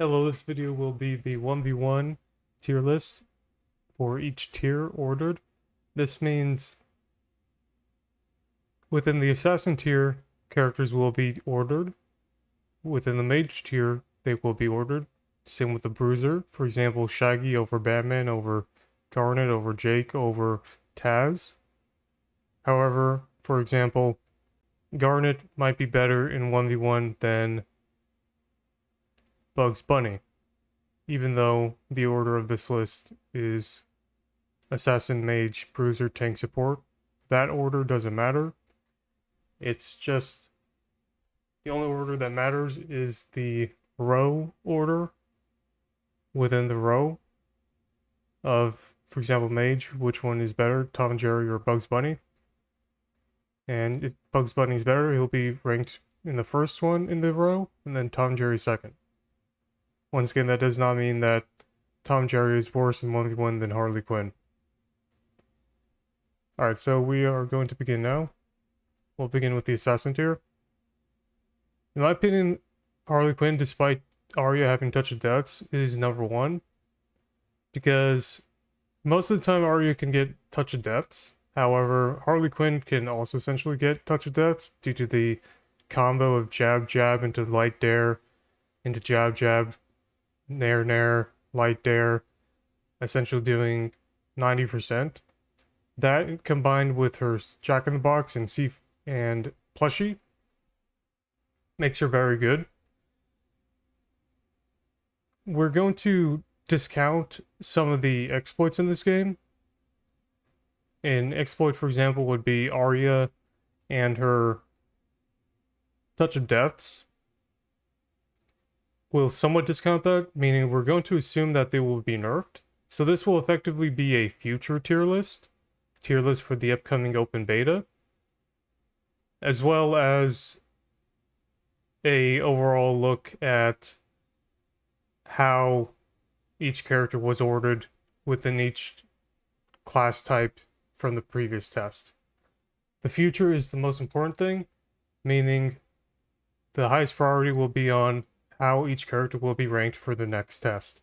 Hello, this video will be the 1v1 tier list for each tier ordered. This means within the assassin tier, characters will be ordered. Within the mage tier, they will be ordered. Same with the bruiser. For example, Shaggy over Batman, over Garnet, over Jake, over Taz. However, for example, Garnet might be better in 1v1 than Bugs Bunny, even though the order of this list is Assassin, Mage, Bruiser, Tank, Support. That order doesn't matter. It's just the only order that matters is the row order within the row of, for example, Mage, which one is better, Tom and Jerry or Bugs Bunny. And if Bugs Bunny is better, he'll be ranked in the first one in the row, and then Tom and Jerry second. Once again, that does not mean that Tom and Jerry is worse in 1v1 than Harley Quinn. Alright, so we are going to begin now. We'll begin with the Assassin tier. In my opinion, Harley Quinn, despite Arya having Touch of Deaths, is number one. Because most of the time Arya can get Touch of Deaths. However, Harley Quinn can also essentially get Touch of Deaths due to the combo of jab jab into light dare, into jab jab, nair nair, light dare, essentially doing 90%. That combined with her Jack in the Box and plushie makes her very good. We're going to discount some of the exploits in this game. An exploit, for example, would be Arya and her Touch of Deaths. We'll somewhat discount that, meaning we're going to assume that they will be nerfed. So this will effectively be a future tier list for the upcoming open beta, as well as a overall look at how each character was ordered within each class type from the previous test. The future is the most important thing, meaning the highest priority will be on how each character will be ranked for the next test.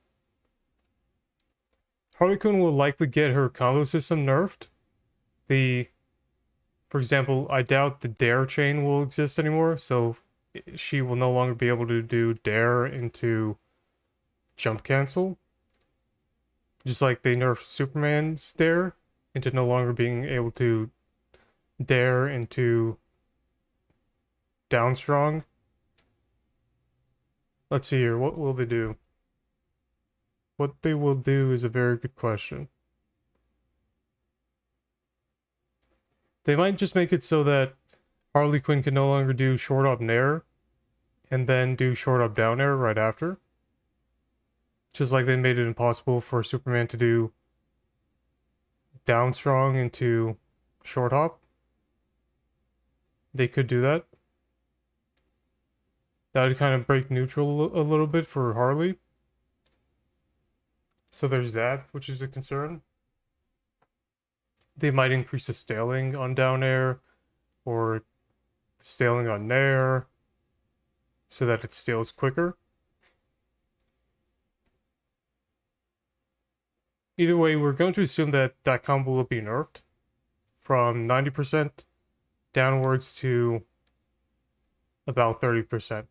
Harley Quinn will likely get her combo system nerfed. For example, I doubt the dare chain will exist anymore, so she will no longer be able to do dare into jump cancel. Just like they nerfed Superman's dare into no longer being able to dare into down strong. Let's see here, what will they do? What they will do is a very good question. They might just make it so that Harley Quinn can no longer do short up nair and then do short up down air right after. Just like they made it impossible for Superman to do down strong into short hop. They could do that. That would kind of break neutral a little bit for Harley. So there's that, which is a concern. They might increase the scaling on down air or scaling on nair so that it scales quicker. Either way, we're going to assume that that combo will be nerfed from 90% downwards to about 30%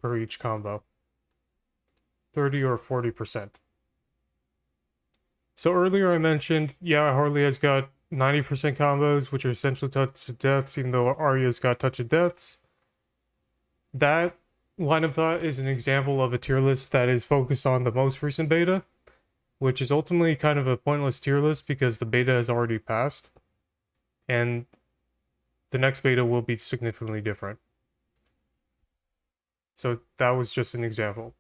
for each combo. 30 or 40%. So earlier I mentioned, yeah, Harley has got 90% combos, which are essentially touch of deaths, even though Arya's got touch of deaths. That line of thought is an example of a tier list that is focused on the most recent beta, which is ultimately kind of a pointless tier list because the beta has already passed, and the next beta will be significantly different. So that was just an example.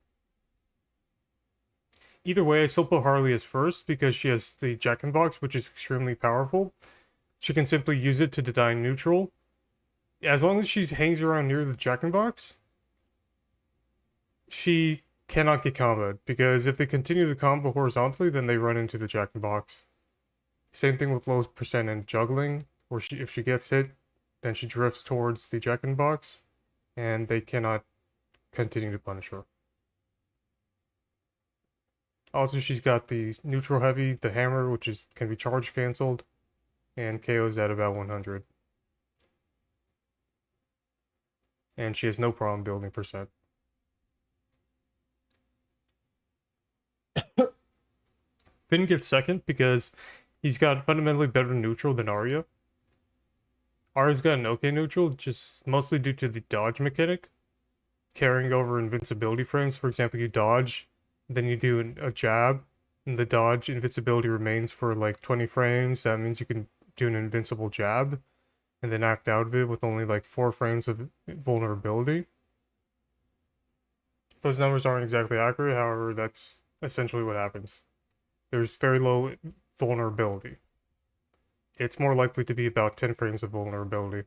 Either way, I still put Harley as first because she has the Jack in the Box, which is extremely powerful. She can simply use it to deny neutral. As long as she hangs around near the Jack in the Box, she cannot get comboed, because if they continue the combo horizontally, then they run into the Jack in the Box. Same thing with low percent and juggling, where if she gets hit, then she drifts towards the Jack in the Box, and they cannot continue to punish her. Also, she's got the neutral heavy, the hammer, which can be charge canceled, and KO's at about 100. And she has no problem building percent. Finn gets second because he's got fundamentally better neutral than Arya. Arya's got an okay neutral, just mostly due to the dodge mechanic, carrying over invincibility frames. For example, you dodge, then you do a jab, and the dodge invincibility remains for like 20 frames. That means you can do an invincible jab, and then act out of it with only like 4 frames of vulnerability. Those numbers aren't exactly accurate, however, that's essentially what happens. There's very low vulnerability. It's more likely to be about 10 frames of vulnerability.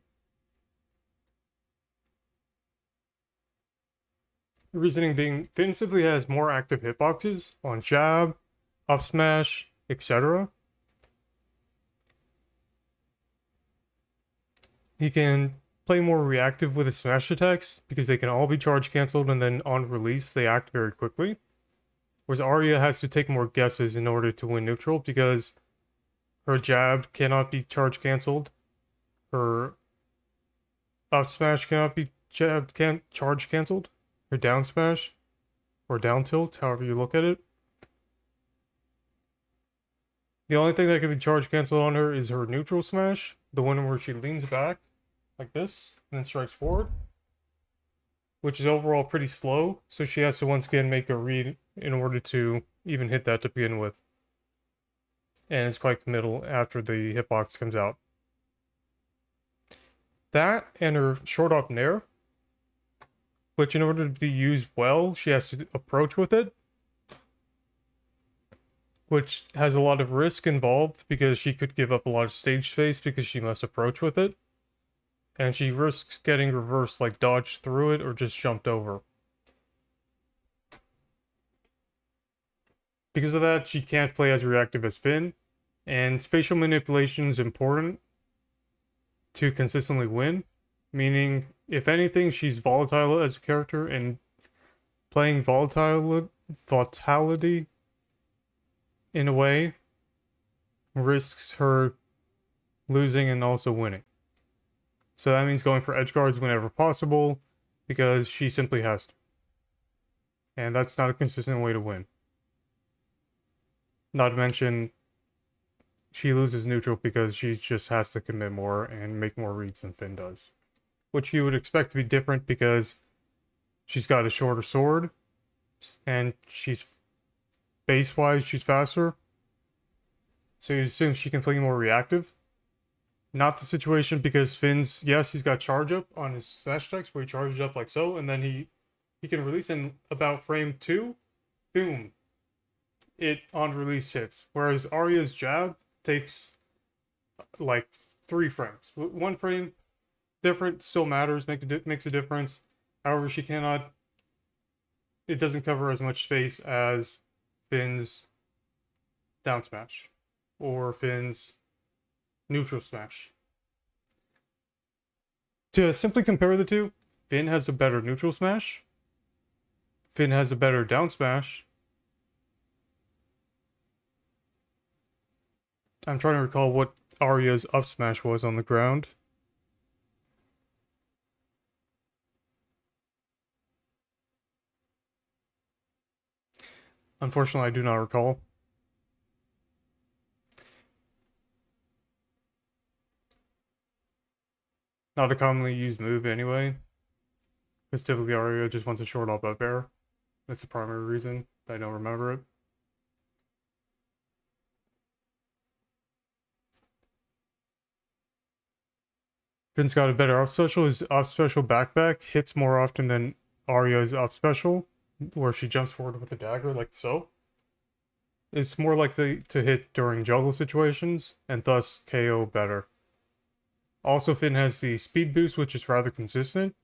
The reasoning being, Finn simply has more active hitboxes on jab, up smash, etc. He can play more reactive with his smash attacks because they can all be charge cancelled and then on release they act very quickly. Whereas Arya has to take more guesses in order to win neutral because her jab cannot be charge cancelled. Her up smash cannot be charge cancelled. Her down smash or down tilt, however you look at it. The only thing that can be charge cancelled on her is her neutral smash, the one where she leans back like this and then strikes forward, which is overall pretty slow. So she has to once again make a read in order to even hit that to begin with. And it's quite committal after the hitbox comes out. That and her short up nair, which in order to be used well, she has to approach with it, which has a lot of risk involved because she could give up a lot of stage space because she must approach with it. And she risks getting reversed, like dodged through it or just jumped over. Because of that, she can't play as reactive as Finn, and spatial manipulation is important to consistently win, meaning, if anything, she's volatile as a character, and playing volatility in a way risks her losing and also winning. So that means going for edge guards whenever possible, because she simply has to. And that's not a consistent way to win. Not to mention, she loses neutral because she just has to commit more and make more reads than Finn does. Which you would expect to be different because she's got a shorter sword, and base-wise, she's faster. So you assume she can play more reactive. Not the situation because Finn's, yes, he's got charge up on his smash attacks where he charges up like so, and then he can release in about frame 2, boom, it on release hits. Whereas Arya's jab takes like 3 frames. 1 frame different still matters, makes a difference. However, it doesn't cover as much space as Finn's down smash or Finn's neutral smash. To simply compare the two, Finn has a better neutral smash. Finn has a better down smash. I'm trying to recall what Arya's up smash was on the ground. Unfortunately, I do not recall. Not a commonly used move anyway. Because typically Arya just wants a short up air. That's the primary reason. I don't remember it. Finn's got a better up special. His up special backback hits more often than Arya's up special, where she jumps forward with a dagger like so. It's more likely to hit during juggle situations, and thus KO better. Also, Finn has the speed boost, which is rather consistent,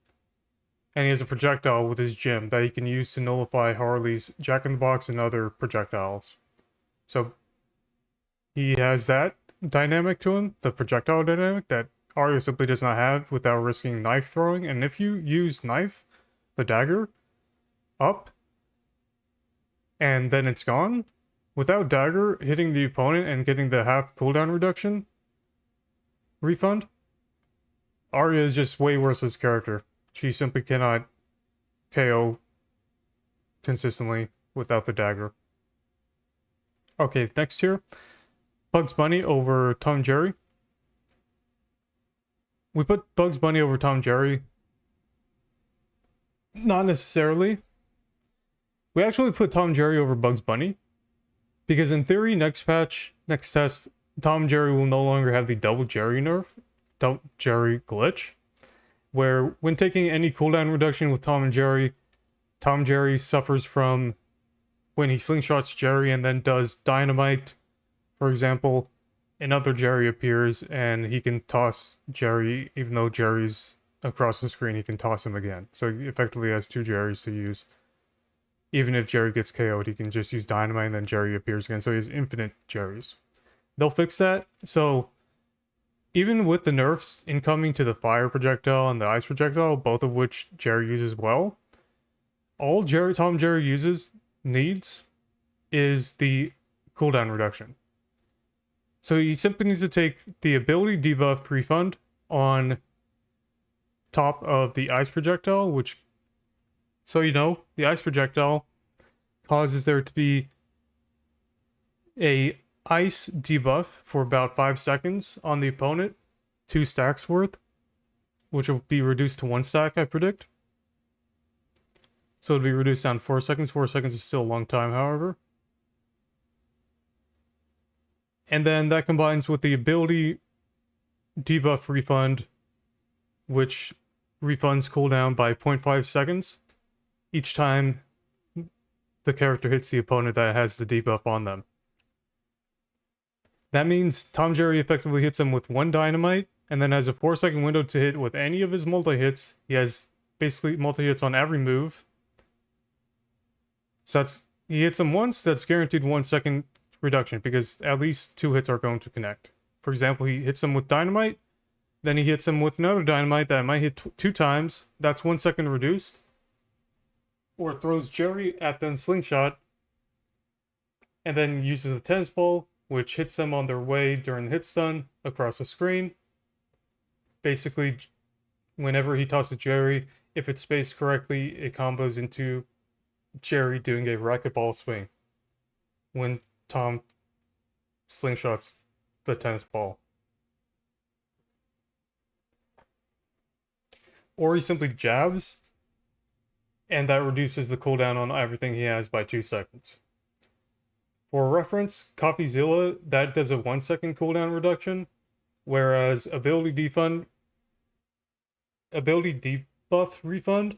and he has a projectile with his gem that he can use to nullify Harley's Jack-in-the-Box and other projectiles. So he has that dynamic to him, the projectile dynamic, that Arya simply does not have without risking knife throwing. And if you use knife, the dagger, up, and then it's gone, Without dagger, hitting the opponent and getting the half cooldown reduction refund, Arya is just way worse as a character. She simply cannot KO consistently without the dagger. Okay, next here. Bugs Bunny over Tom and Jerry. We put Bugs Bunny over Tom and Jerry. Not necessarily. We actually put Tom and Jerry over Bugs Bunny. Because in theory, next patch, next test, Tom and Jerry will no longer have the double Jerry nerf, double Jerry glitch, where when taking any cooldown reduction with Tom and Jerry suffers from when he slingshots Jerry and then does dynamite, for example, another Jerry appears and he can toss Jerry, even though Jerry's across the screen, he can toss him again. So he effectively has two Jerrys to use. Even if Jerry gets KO'd, he can just use dynamite and then Jerry appears again. So he has infinite Jerrys. They'll fix that. So even with the nerfs incoming to the fire projectile and the ice projectile, both of which Jerry uses well, all Tom Jerry needs is the cooldown reduction. So he simply needs to take the ability debuff refund on top of the ice projectile, which, so you know, the ice projectile causes there to be a ice debuff for about 5 seconds on the opponent, 2 stacks worth, which will be reduced to 1 stack, I predict. So it'll be reduced down 4 seconds. 4 seconds is still a long time, however. And then that combines with the ability debuff refund, which refunds cooldown by 0.5 seconds each time the character hits the opponent that has the debuff on them. That means Tom Jerry effectively hits him with 1 dynamite and then has a 4-second window to hit with any of his multi-hits. He has basically multi-hits on every move. So he hits him once, that's guaranteed 1 second reduction because at least 2 hits are going to connect. For example, he hits him with dynamite, then he hits him with another dynamite that might hit 2 times. That's 1 second reduced. Or throws Jerry at them slingshot and then uses a tennis ball, which hits them on their way during the hit stun across the screen. Basically, whenever he tosses Jerry, if it's spaced correctly, it combos into Jerry doing a racquetball swing when Tom slingshots the tennis ball. Or he simply jabs, and that reduces the cooldown on everything he has by 2 seconds. For reference, CoffeeZilla, that does a 1 second cooldown reduction, whereas ability debuff refund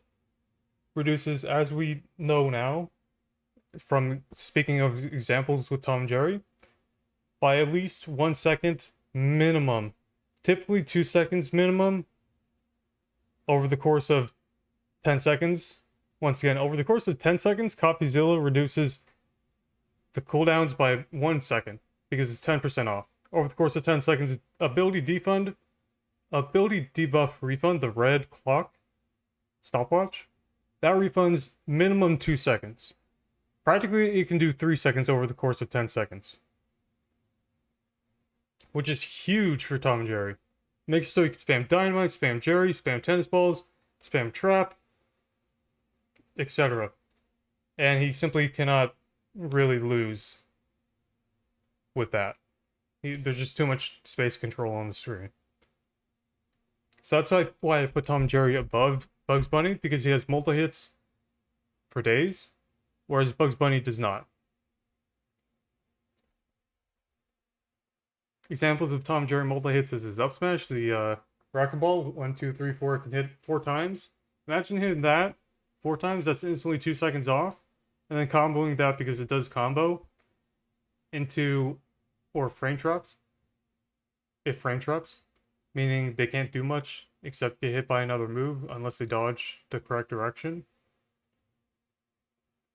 reduces, as we know now, from speaking of examples with Tom and Jerry, by at least 1 second minimum. Typically 2 seconds minimum over the course of 10 seconds. Once again, over the course of 10 seconds, CoffeeZilla reduces the cooldowns by 1 second because it's 10% off. Over the course of 10 seconds, ability debuff refund, the red clock stopwatch, that refunds minimum 2 seconds. Practically, it can do 3 seconds over the course of 10 seconds. Which is huge for Tom and Jerry. Makes it so you can spam dynamite, spam Jerry, spam tennis balls, spam trap, etc. And he simply cannot really lose with that. There's just too much space control on the screen. So that's why I put Tom and Jerry above Bugs Bunny, because he has multi-hits for days, whereas Bugs Bunny does not. Examples of Tom and Jerry multi-hits is his up smash, the racquetball, 1, 2, 3, 4, can hit 4 times. Imagine hitting that 4 times, that's instantly 2 seconds off. And then comboing that, because it does combo, into, or frame traps. If frame traps, meaning they can't do much except get hit by another move unless they dodge the correct direction.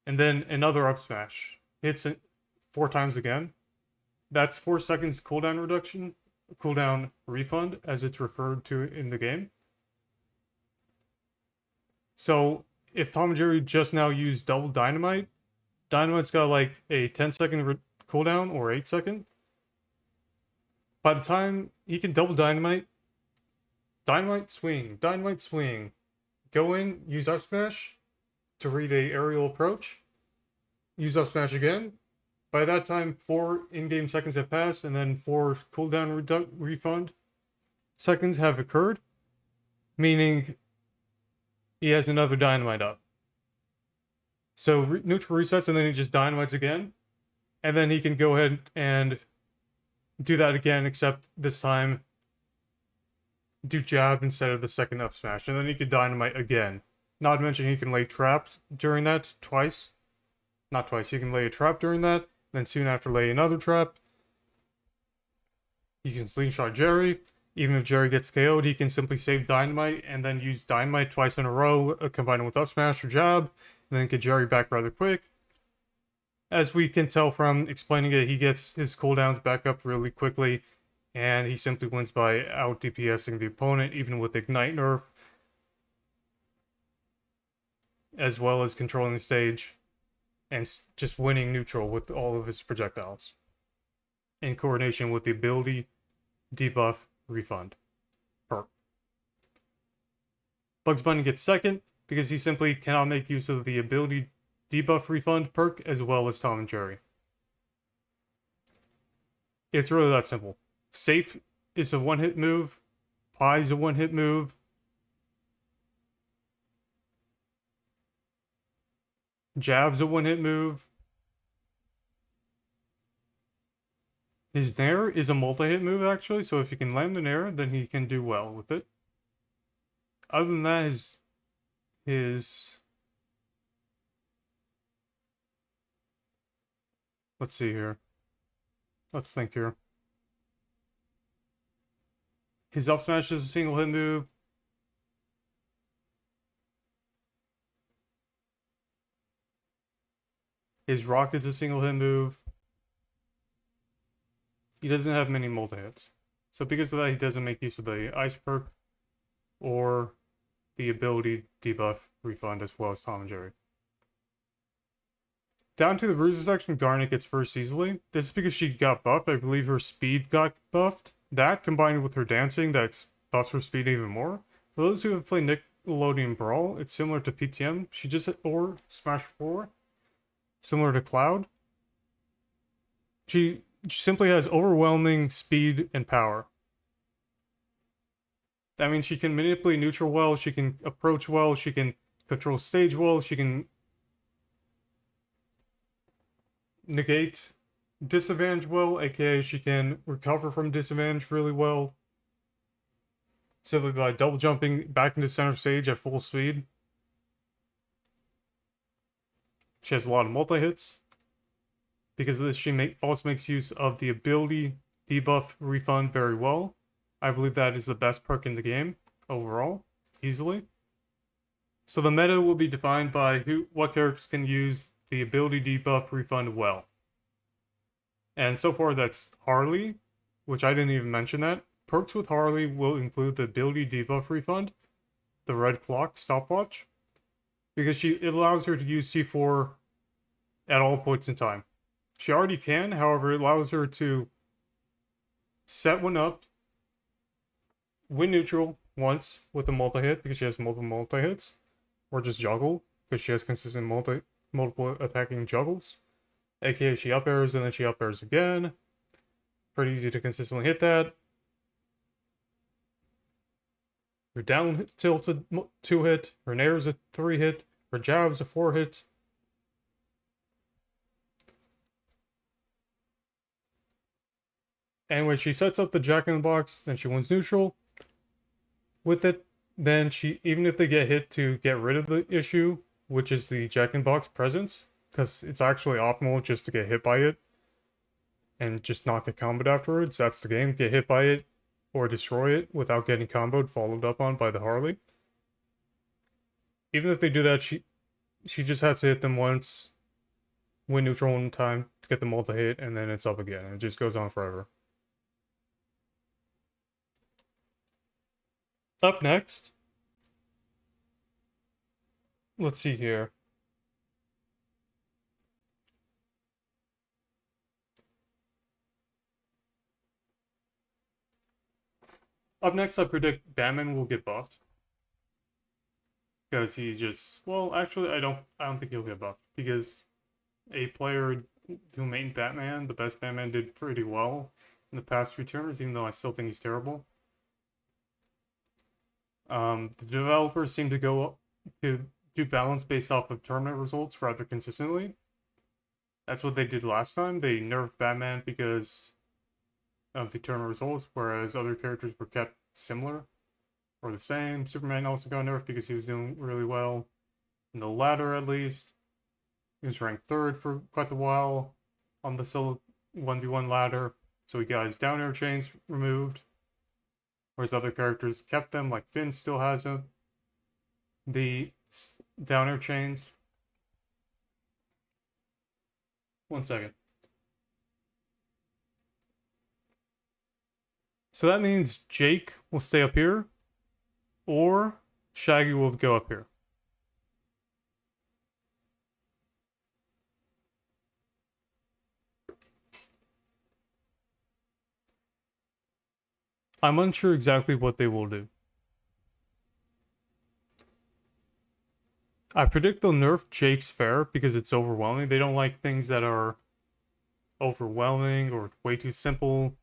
And then another up smash. Hits it 4 times again. That's 4 seconds cooldown reduction, cooldown refund, as it's referred to in the game. So if Tom and Jerry just now used double dynamite, dynamite's got like a 10 second cooldown or 8 second. By the time he can double dynamite, dynamite swing, go in, use up smash to read a aerial approach, use up smash again. By that time, 4 in-game seconds have passed, and then 4 cooldown refund seconds have occurred, meaning he has another dynamite up. So neutral resets, and then he just dynamites again, and then he can go ahead and do that again, except this time do jab instead of the second up smash, and then he can dynamite again. Not to mention he can lay traps during that twice. Not twice, he can lay a trap during that, then soon after lay another trap. He can slingshot Jerry. Even if Jerry gets KO'd, he can simply save dynamite and then use dynamite twice in a row, combining with up smash or jab, and then get Jerry back rather quick. As we can tell from explaining it, he gets his cooldowns back up really quickly, and he simply wins by out DPSing the opponent, even with Ignite nerf, as well as controlling the stage and just winning neutral with all of his projectiles, in coordination with the ability, debuff, refund perk. Bugs Bunny gets second because he simply cannot make use of the ability, debuff, refund perk, as well as Tom and Jerry. It's really that simple. Safe is a one-hit move. Pie is a one-hit move. Jab's a one-hit move. His Nair is a multi-hit move, actually, so if he can land the Nair, then he can do well with it. Other than that, his... Let's see here. Let's think here. His up smash is a single hit move. His rocket's a single hit move. He doesn't have many multi-hits. So because of that, he doesn't make use of the ice perk or the ability debuff refund, as well as Tom and Jerry. Down to the Bruisers section, Garnet gets first easily. This is because she got buffed. I believe her speed got buffed. That, combined with her dancing, that buffs her speed even more. For those who have played Nickelodeon Brawl, it's similar to PTM. She just hit or Smash 4, similar to Cloud. She simply has overwhelming speed and power. That means she can manipulate neutral well, she can approach well, she can control stage well, she can negate disadvantage well, aka she can recover from disadvantage really well, simply by double jumping back into center stage at full speed. She has a lot of multi-hits. Because of this, she also makes use of the ability debuff refund very well. I believe that is the best perk in the game overall, easily. So the meta will be defined by what characters can use the ability debuff refund well. And so far that's Harley, which I didn't even mention that. Perks with Harley will include the ability debuff refund, the red clock stopwatch, because it allows her to use C4 at all points in time. She already can, however, it allows her to set one up, win neutral once with a multi-hit because she has multiple multi-hits, or just juggle because she has consistent multiple attacking juggles. AKA she up airs and then she up airs again. Pretty easy to consistently hit that. Her down tilt's a 2-hit, her nair's a 3-hit, her jab's a 4-hit. Anyway, she sets up the Jack-in-the-Box, then she wins neutral with it. Then even if they get hit to get rid of the issue, which is the Jack-in-the-Box presence, because it's actually optimal just to get hit by it and just not get comboed afterwards. That's the game. Get hit by it or destroy it without getting comboed, followed up on by the Harley. Even if they do that, she just has to hit them once, win neutral in time to get the multi-hit, and then it's up again. And it just goes on forever. Up next, let's see here. Up next, I predict Batman will get buffed. Because he just, well, actually, I don't think he'll get buffed. Because a player who made Batman, the best Batman, did pretty well in the past few terms, even though I still think he's terrible. The developers seem to go to do balance based off of tournament results rather consistently. That's what they did last time. They nerfed Batman because of the tournament results, whereas other characters were kept similar or the same. Superman also got nerfed because he was doing really well in the ladder, at least. He was ranked third for quite a while on the solo 1v1 ladder, so he got his down air chains removed, whereas other characters kept them, like Finn still has them. The down air chains. One second. So that means Jake will stay up here, or Shaggy will go up here. I'm unsure exactly what they will do. I predict they'll nerf Jake's Fair because it's overwhelming. They don't like things that are overwhelming or way too simple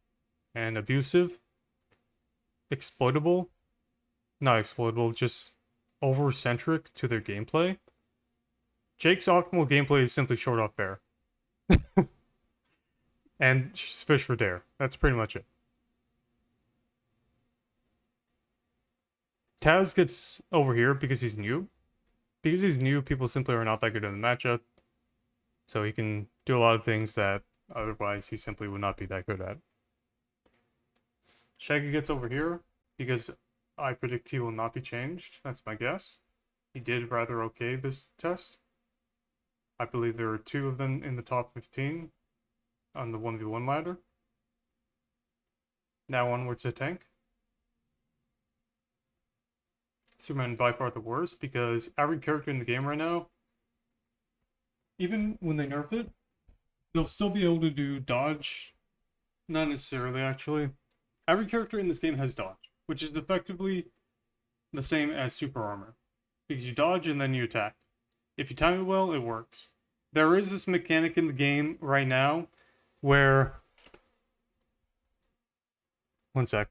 and abusive. Exploitable. Not exploitable, just over-centric to their gameplay. Jake's optimal gameplay is simply short off Fair. And fish for dare. That's pretty much it. Taz gets over here because he's new. Because he's new, people simply are not that good in the matchup. So he can do a lot of things that otherwise he simply would not be that good at. Shaggy gets over here because I predict he will not be changed. That's my guess. He did rather okay this test. I believe there are 2 of them in the top 15 on the 1v1 ladder. Now onwards to tank. Superman by far the worst because every character in the game right now, even when they nerf it, they'll still be able to do dodge. Not necessarily, actually. Every character in this game has dodge, which is effectively the same as super armor. Because you dodge and then you attack. If you time it well, it works. There is this mechanic in the game right now where... One sec.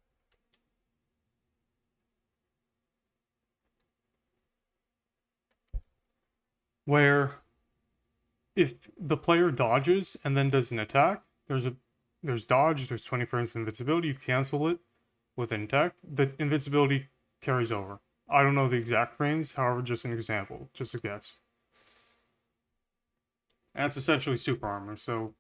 Where if the player dodges and then does an attack, there's dodge, there's 20 frames of invincibility, you cancel it with an attack, the invincibility carries over. I don't know the exact frames, however, just an example, just a guess. And it's essentially super armor, so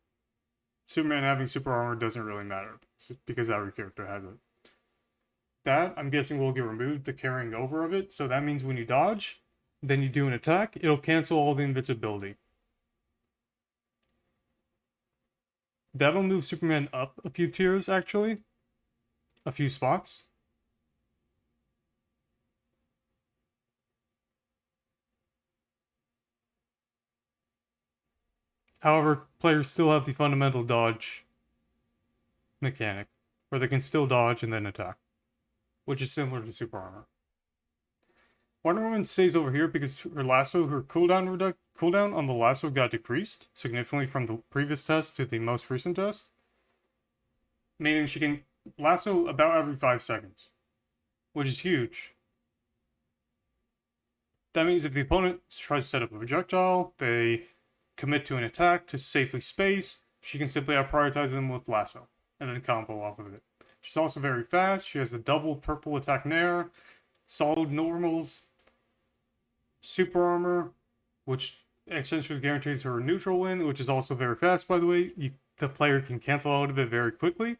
Superman having super armor doesn't really matter because every character has it. That, I'm guessing, will get removed, the carrying over of it, so that means when you dodge, then you do an attack, it'll cancel all the invincibility. That'll move Superman up a few tiers, actually. A few spots. However, players still have the fundamental dodge mechanic, where they can still dodge and then attack, which is similar to super armor. Wonder Woman stays over here because her cooldown on the lasso got decreased significantly from the previous test to the most recent test, meaning she can lasso about every 5 seconds, which is huge. That means if the opponent tries to set up a projectile, they commit to an attack to safely space, she can simply out-prioritize them with lasso, and then combo off of it. She's also very fast, she has a double purple attack nair, solid normals, super armor, which essentially guarantees her a neutral win, which is also very fast, by the way. The player can cancel out of it very quickly.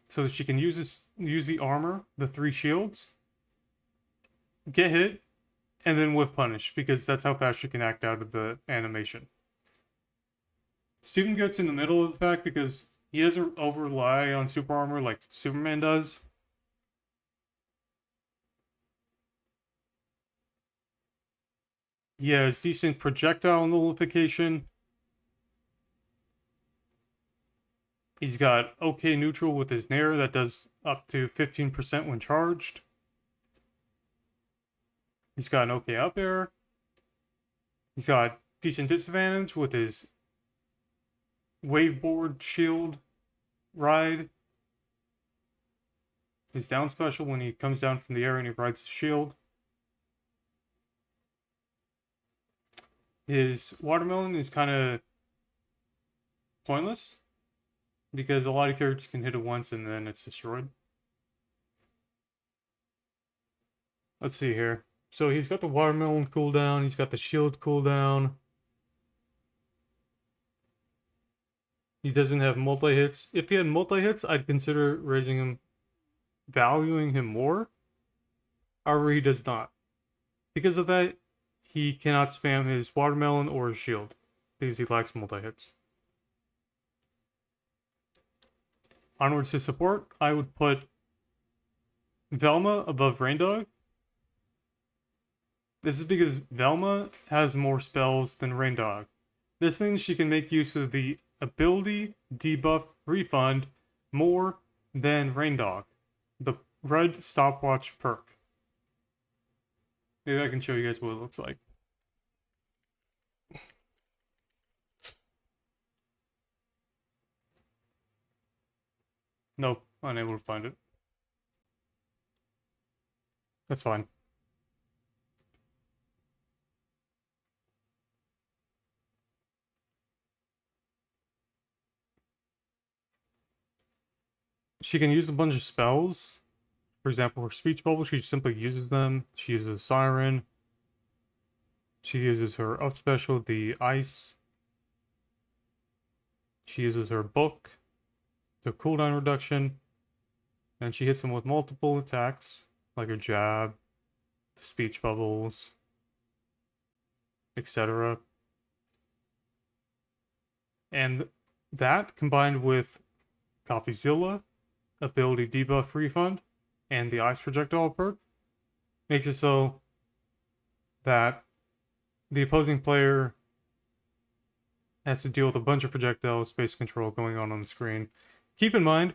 So she can use the armor, the 3 shields, get hit, and then whiff punish, because that's how fast she can act out of the animation. Steven gets in the middle of the pack because he doesn't over-rely on super armor like Superman does. He has decent projectile nullification. He's got OK neutral with his Nair that does up to 15% when charged. He's got an OK up air. He's got decent disadvantage with his waveboard shield ride. His down special when he comes down from the air and he rides the shield. His watermelon is kind of pointless because a lot of characters can hit it once and then it's destroyed. Let's see here. So he's got the watermelon cooldown, he's got the shield cooldown. He doesn't have multi-hits. If he had multi-hits, I'd consider raising him, valuing him more. However, he does not. Because of that, he cannot spam his watermelon or his shield because he lacks multi-hits. Onwards to support, I would put Velma above Raindog. This is because Velma has more spells than Raindog. This means she can make use of the ability debuff refund more than Raindog, the red stopwatch perk. Maybe I can show you guys what it looks like. Nope, unable to find it. That's fine. She can use a bunch of spells. For example, her speech bubble, she simply uses them. She uses Siren. She uses her up special, the ice. She uses her book, the cooldown reduction. And she hits them with multiple attacks, like her jab, the speech bubbles, etc. And that combined with CoffeeZilla, ability debuff refund, and the ice projectile perk makes it so that the opposing player has to deal with a bunch of projectile space control going on the screen. Keep in mind,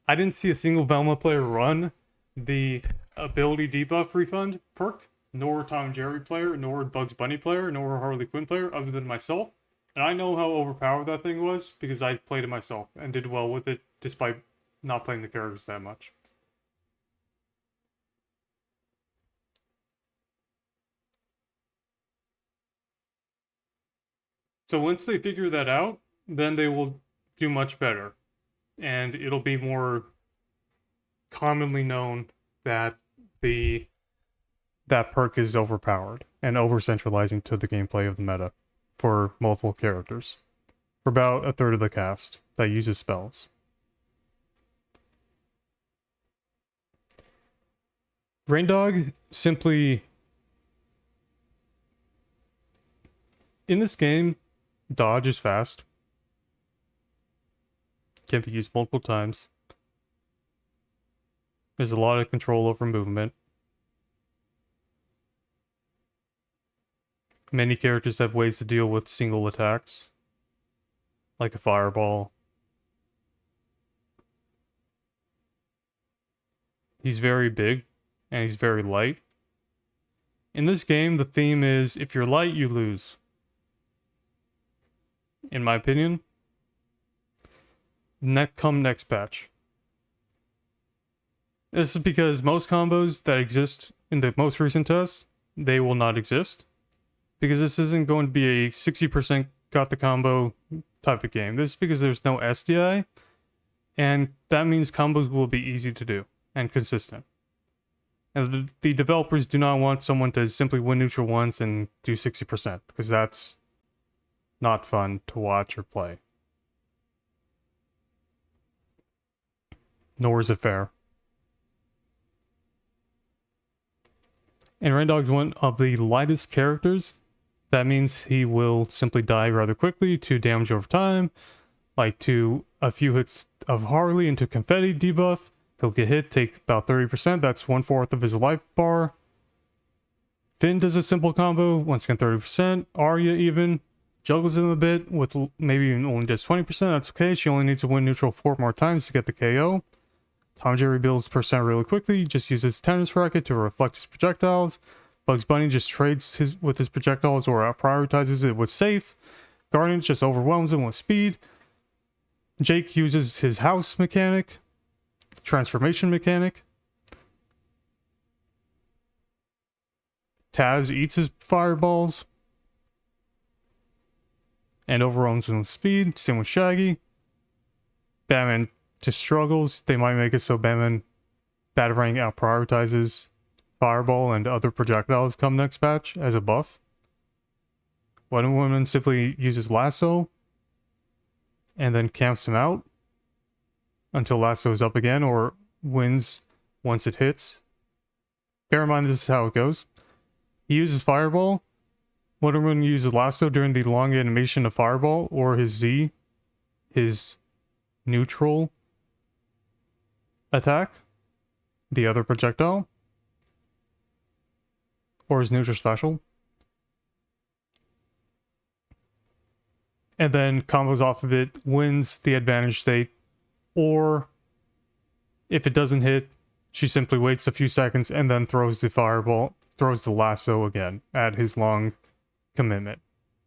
I didn't see a single Velma player run the ability debuff refund perk, nor Tom and Jerry player, nor Bugs Bunny player, nor Harley Quinn player, other than myself. And I know how overpowered that thing was because I played it myself and did well with it despite not playing the characters that much. So once they figure that out, then they will do much better. And it'll be more commonly known that that perk is overpowered and over-centralizing to the gameplay of the meta for multiple characters. For about a third of the cast that uses spells. Raindog simply... In this game, dodge is fast. Can be used multiple times. There's a lot of control over movement. Many characters have ways to deal with single attacks, like a fireball. He's very big, and he's very light. In this game, the theme is, if you're light, you lose. In my opinion. Next patch. This is because most combos that exist in the most recent tests, they will not exist. Because this isn't going to be a 60% got the combo type of game. This is because there's no SDI, and that means combos will be easy to do and consistent. And the developers do not want someone to simply win neutral once and do 60%, because that's not fun to watch or play. Nor is it fair. And Raindog's one of the lightest characters. That means he will simply die rather quickly to damage over time, like to a few hits of Harley into confetti debuff. He'll get hit, take about 30%. That's 1/4 of his life bar. Finn does a simple combo, once again 30%. Arya even juggles him a bit with maybe only just 20%. That's okay. She only needs to win neutral 4 more times to get the KO. Tom and Jerry builds percent really quickly. Just uses tennis racket to reflect his projectiles. Bugs Bunny just trades with his projectiles or prioritizes it with safe. Garnet just overwhelms him with speed. Jake uses his house mechanic, transformation mechanic. Taz eats his fireballs and overwhelms him with speed. Same with Shaggy. Batman just struggles. They might make it so Batman Batarang out prioritizes Fireball and other projectiles come next patch as a buff. Wonder Woman simply uses Lasso and then camps him out until Lasso is up again or wins once it hits. Bear in mind this is how it goes. He uses Fireball. Wonder Woman uses Lasso during the long animation of Fireball or his Z, his neutral attack, the other projectile, or his neutral special. And then combos off of it, wins the advantage state, or if it doesn't hit, she simply waits a few seconds and then throws the fireball, throws the lasso again at his long commitment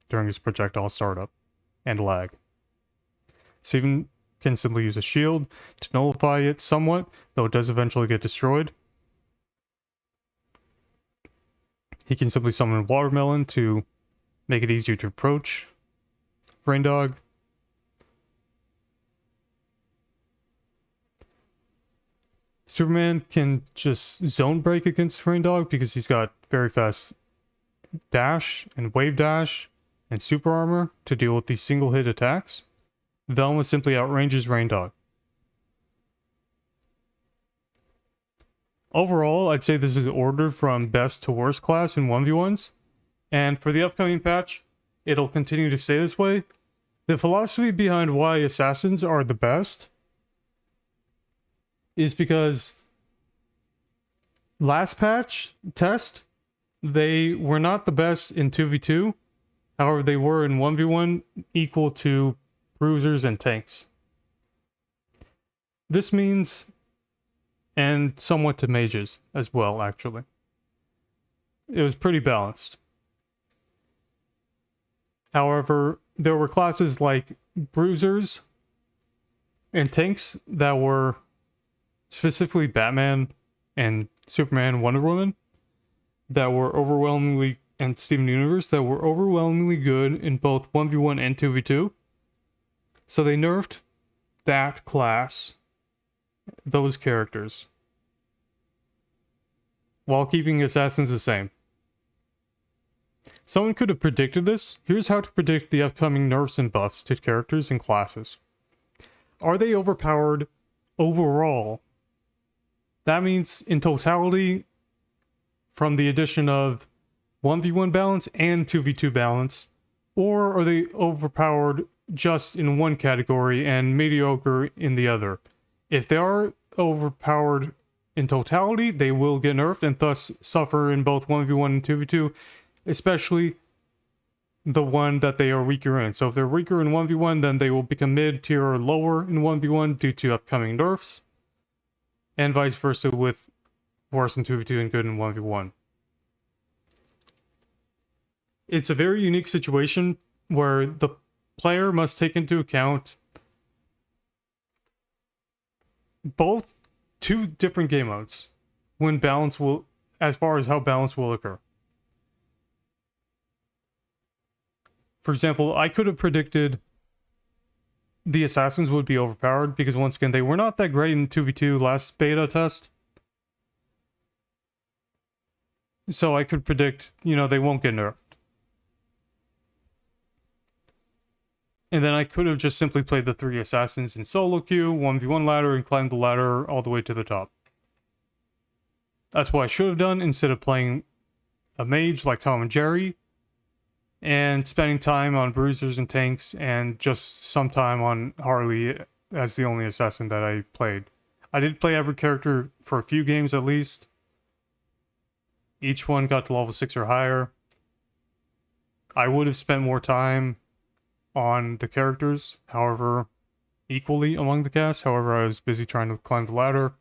during his projectile startup and lag. Steven can simply use a shield to nullify it somewhat, though it does eventually get destroyed. He can simply summon Watermelon to make it easier to approach Rain Dog. Superman can just zone break against Rain Dog because he's got very fast dash and wave dash and super armor to deal with these single hit attacks. Velma simply outranges Rain Dog. Overall, I'd say this is ordered from best to worst class in 1v1s. And for the upcoming patch, it'll continue to stay this way. The philosophy behind why assassins are the best is because last patch test, they were not the best in 2v2. However, they were in 1v1 equal to bruisers and tanks. This means, and somewhat to mages as well, actually. It was pretty balanced. However, there were classes like bruisers and tanks that were specifically Batman and Superman and Wonder Woman that were overwhelmingly, and Steven Universe, that were overwhelmingly good in both 1v1 and 2v2. So they nerfed that class, those characters, while keeping assassins the same. Someone could have predicted this. Here's how to predict the upcoming nerfs and buffs to characters and classes. Are they overpowered overall? That means in totality, from the addition of 1v1 balance and 2v2 balance, or are they overpowered just in one category and mediocre in the other? If they are overpowered in totality, they will get nerfed and thus suffer in both 1v1 and 2v2, especially the one that they are weaker in. So if they're weaker in 1v1, then they will become mid-tier or lower in 1v1 due to upcoming nerfs, and vice versa with worse in 2v2 and good in 1v1. It's a very unique situation where the player must take into account both two different game modes when balance will, as far as how balance will occur. For example, I could have predicted the assassins would be overpowered because once again, they were not that great in 2v2 last beta test. So I could predict, they won't get nerfed. And then I could have just simply played the 3 assassins in solo queue, 1v1 ladder, and climbed the ladder all the way to the top. That's what I should have done instead of playing a mage like Tom and Jerry, and spending time on bruisers and tanks, and just some time on Harley as the only assassin that I played. I did play every character for a few games at least. Each one got to level 6 or higher. I would have spent more time on the characters, however, equally among the cast. However, I was busy trying to climb the ladder.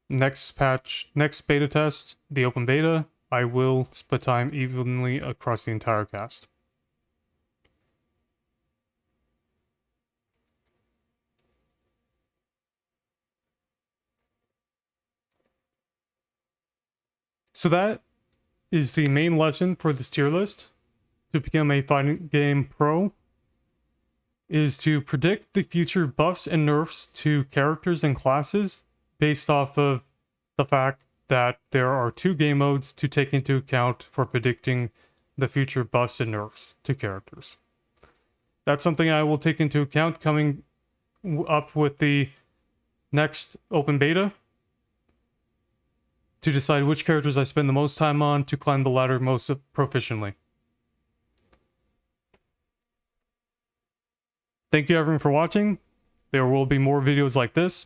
Next patch, next beta test, the open beta, I will split time evenly across the entire cast. So that is the main lesson for this tier list. To become a fighting game pro is to predict the future buffs and nerfs to characters and classes based off of the fact that there are 2 game modes to take into account for predicting the future buffs and nerfs to characters. That's something I will take into account coming up with the next open beta to decide which characters I spend the most time on to climb the ladder most proficiently. Thank you everyone for watching. There will be more videos like this,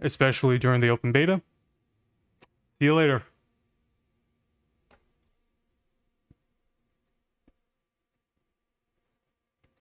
especially during the open beta. See you later.